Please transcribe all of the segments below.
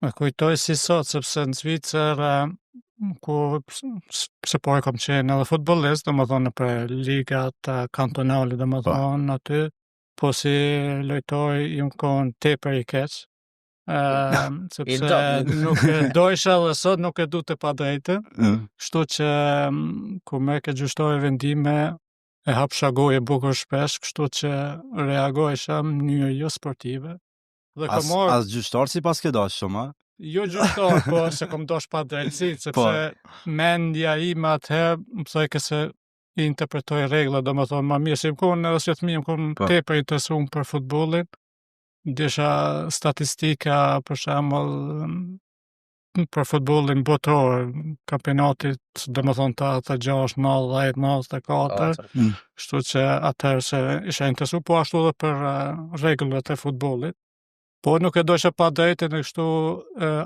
Me kujtoj si sot, sepse në Zvicër, ku se po e kam qenë edhe futbollist, domethënë për ligat kantonale, Po, domethënë aty, po si lojtoj jam kon tepër i keq, I sepse top. nuk e dojsha dhe sot nuk e du të padrejtën, ëh, kështu që kur merr ke gjyqtore vendime e hapsha gojë bukur shpesh, kështu që reagojsha në mënyrë jo sportive. Dhe kam marrë as gjyqtar sipas ke dash shumë, a? jo gjyqtar, po se kom dosh pa drejtësi, Po, sepse mendja ime atëherë më thoj ke se i interpretoj rregullat, domethënë ma mirë se më kon edhe si fëmijë më kon po, tepër interesuar për futbollin, ndjesha statistika për shembull për futbollin botror, kampionatit domethënë ta 6, 9, 10, 94, mm, kështu që atëherë se isha interesuar, po ashtu edhe për rregullat e futbollit. Po nuk e dojsha pa drejtën e kështu,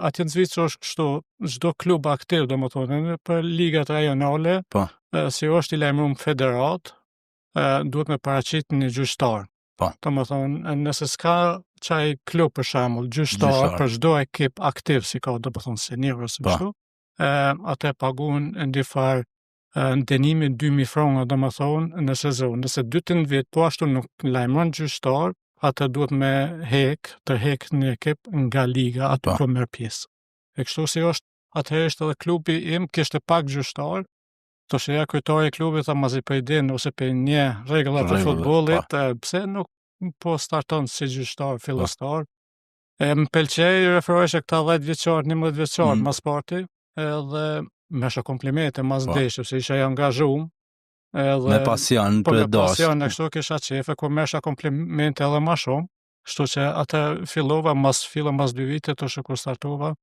atje në Zvicër është kështu, çdo klub aktiv domethënë për ligat rajonale, po, si është i lajmëruar federat, duhet me paraqit një gjyqtar. po, Domethënë nëse s'ka çaj klub për shembull gjyqtar gjyqtar, për çdo ekip aktiv si ka domethënë senior ose po, kështu, atë paguën ndi far ndenimin 2000 franga domethënë në sezon. Nëse 2 vjet po ashtu nuk lajmëron gjyqtar, atë duhet me tërhek një ekip nga liga aty po, ku merr pjesë. E kështu si është, atëherë ishte edhe klubi im kishte pak gjyqtar, thoshte ja kryetari i klubit tha mazi po i din ose po një rregullat e rregullat, po, futbollit, pse nuk po starton si gjyqtar po, fillestar. Më pëlqej, referohesha këta 10 vjeçar, 11 vjeçar mm, mas parti, edhe mesha komplimente mas po, ndeshjes, se isha i angazhuar, me edhe pasion po për me dash, pasion e kështu kisha qefe, kur mesha komplimente edhe ma shumë, kështu që atë fillova mas 2 vite të kur startova,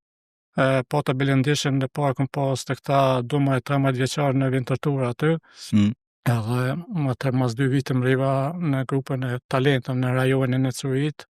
po të bilendishin në parkun pas të këta 12-13 vjeçar në vintertura aty, mm, edhe atë mas 2 vite më riva në grupën e talentëm në rajonin e Curit,